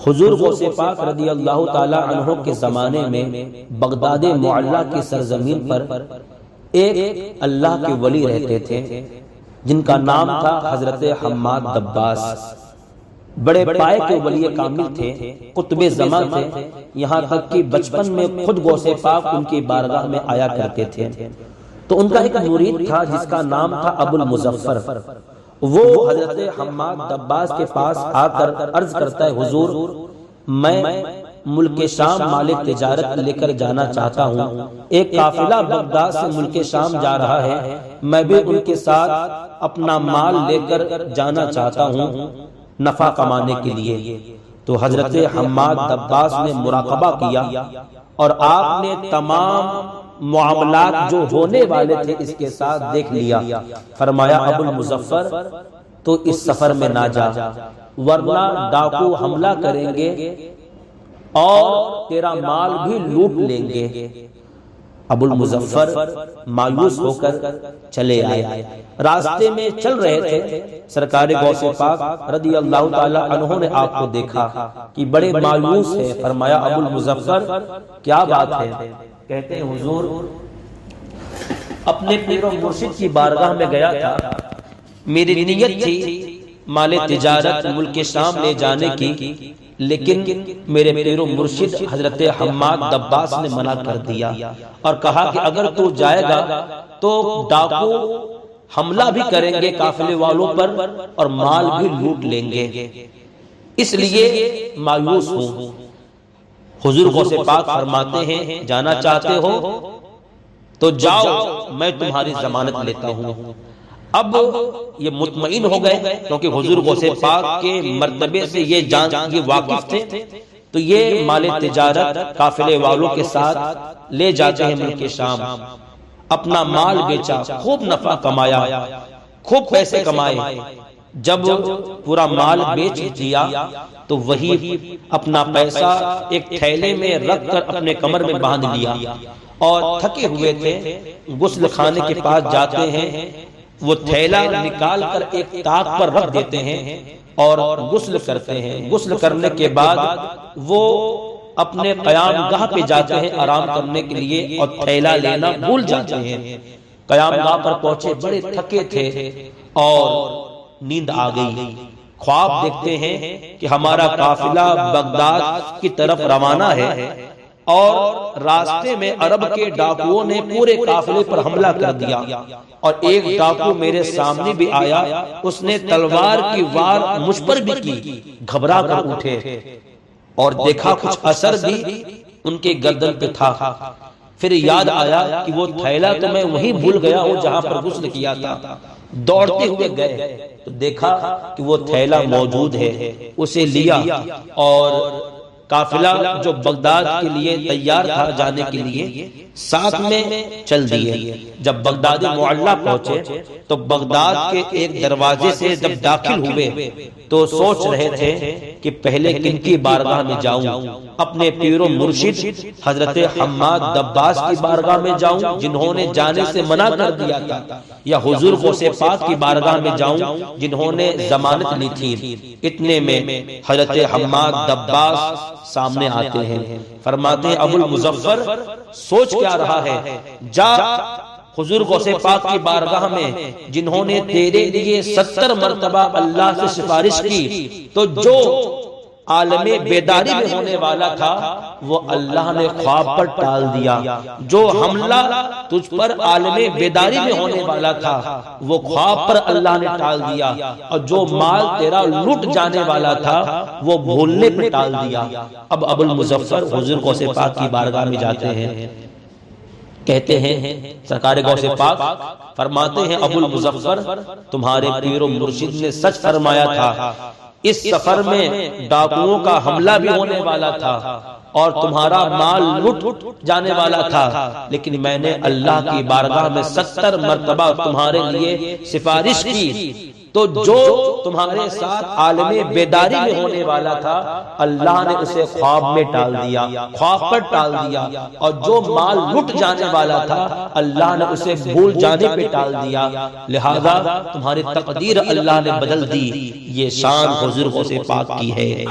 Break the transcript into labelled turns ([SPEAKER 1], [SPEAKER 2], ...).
[SPEAKER 1] حضور غوث پاک رضی اللہ تعالی عنہ کے زمانے میں بغداد معلیٰ کی سرزمین پر ایک اللہ کے ولی رہتے تھے جن کا نام تھا حضرت حماد دباس۔ بڑے پائے کے ولی کامل تھے، قطب زمان تھے، یہاں تک کہ بچپن میں خود غوث پاک ان کی بارگاہ میں آیا کرتے تھے۔ تو ان کا ایک مرید تھا جس کا نام تھا ابو المظفر۔ وہ حضرت حماد دباس کے پاس آ کر عرض کرتا ہے، حضور میں ملک شام مال تجارت لے کر جانا چاہتا ہوں، ایک قافلہ بغداد سے ملک شام جا رہا ہے، میں بھی ان کے ساتھ اپنا مال لے کر جانا چاہتا ہوں نفع کمانے کے لیے۔ تو حضرت حماد دباس نے مراقبہ کیا اور آپ نے تمام معاملات جو ہونے والے تھے اس کے ساتھ دیکھ لیا۔ فرمایا ابو المظفر تو اس سفر میں نہ جا، ورنہ ڈاکو حملہ کریں گے اور تیرا مال بھی لوٹ لیں گے۔ ابو المظفر مایوس ہو کر چلے آئے۔ راستے میں چل رہے تھے، سرکار غوث پاک رضی اللہ تعالی عنہ نے آپ کو دیکھا کہ بڑے مایوس ہیں۔ فرمایا ابو المظفر کیا بات ہے؟ کہتے ہیں حضور اپنے پیر و مرشد کی بارگاہ میں گیا تھا، میری نیت تھی مال تجارت ملک شام لے جانے کی، لیکن میرے پیر و مرشد حضرت حماد دباس نے منع کر دیا اور کہا کہ اگر تو جائے گا تو ڈاکو حملہ بھی کریں گے قافلے والوں پر اور مال بھی لوٹ لیں گے، اس لیے مایوس ہوں۔ حضور غوث پاک فرماتے ہیں جانا چاہتے ہو تو جاؤ، میں تمہاری ضمانت لیتا ہوں۔ اب یہ مطمئن ہو گئے کیونکہ حضور غوث پاک کے مرتبے سے یہ واقف تھے، تو یہ مال تجارت قافلے والوں کے ساتھ لے جاتے ہیں ملک شام۔ اپنا مال بیچا، خوب نفع کمایا، خوب پیسے کمائے۔ جب پورا مال بیچ دیا تو وہی اپنا پیسہ ایک تھیلے میں رکھ کر اپنے کمر میں باندھ لیا اور تھکے ہوئے تھے، غسل خانے کے پاس جاتے ہیں، وہ تھیلا نکال کر ایک طاق پر رکھ دیتے ہیں اور غسل کرتے ہیں۔ غسل کرنے کے بعد وہ اپنے قیام گاہ پہ جاتے ہیں آرام کرنے کے لیے اور تھیلا لینا بھول جاتے ہیں۔ قیام گاہ پر پہنچے، بڑے تھکے تھے اور نیند آ گئی۔ خواب دیکھتے ہیں کہ ہمارا قافلہ بغداد کی طرف روانہ ہے اور راستے میں عرب کے ڈاکوؤں نے پورے قافلے پر حملہ کر دیا اور ایک ڈاکو میرے سامنے بھی آیا، اس نے تلوار کی وار مجھ پر بھی کی۔ گھبرا کر اٹھے اور دیکھا کچھ اثر بھی ان کے گردن پہ تھا۔ پھر یاد آیا کہ وہ تھیلا تو میں وہیں بھول گیا ہوں جہاں پر غسل کیا تھا۔ دوڑتے ہوئے گئے تو دیکھا کہ وہ تھیلا موجود ہے، اسے لیا اور قافلہ جو بغداد کے لیے تیار تھا جانے کے لیے ساتھ میں چل دیے۔ جب بغداد معلیٰ پہنچے تو بغداد کے ایک دروازے سے جب داخل ہوئے تو سوچ رہے تھے کہ پہلے کن کی بارگاہ میں جاؤں، اپنے پیر و مرشد حضرت حماد دباس کی بارگاہ میں جاؤں جنہوں نے جانے سے منع کر دیا تھا، یا حضور غوث پاک کی بارگاہ میں جاؤں جنہوں نے ضمانت لی تھی۔ اتنے میں حضرت حماد دباس سامنے آتے ہیں، فرماتے ہیں ابو المظفر سوچ کیا رہا ہے؟ جا حضور غوث پاک کی بارگاہ میں جنہوں نے تیرے لیے 70 مرتبہ اللہ سے سفارش کی، تو جو عالم بیداری میں ہونے والا تھا وہ اللہ نے خواب پر ٹال دیا، جو حملہ تجھ پر عالم بیداری میں ہونے والا تھا وہ خواب پر اللہ نے ٹال دیا، اور جو مال تیرا لوٹ جانے والا تھا وہ بھولنے پر ٹال دیا۔ اب ابو المظفر حضور غوث پاک کی بارگاہ میں جاتے ہیں، کہتے ہیں سرکار غوث پاک فرماتے ہیں ابو المظفر تمہارے پیر و مرشد نے سچ فرمایا تھا، اس سفر میں ڈاکوؤں کا حملہ بھی ہونے والا تھا اور تمہارا مال لٹ جانے والا تھا، لیکن میں نے اللہ کی بارگاہ میں 70 مرتبہ تمہارے لیے سفارش کی، تو جو تمہارے ساتھ عالم بیداری میں ہونے والا تھا اللہ نے اسے خواب میں ٹال دیا، خواب پر ٹال دیا، اور جو مال لٹ جانے والا تھا اللہ نے اسے بھول جانے پہ ٹال دیا، لہذا تمہاری تقدیر اللہ نے بدل دی۔ یہ شان حضور غوث پاک کی ہے۔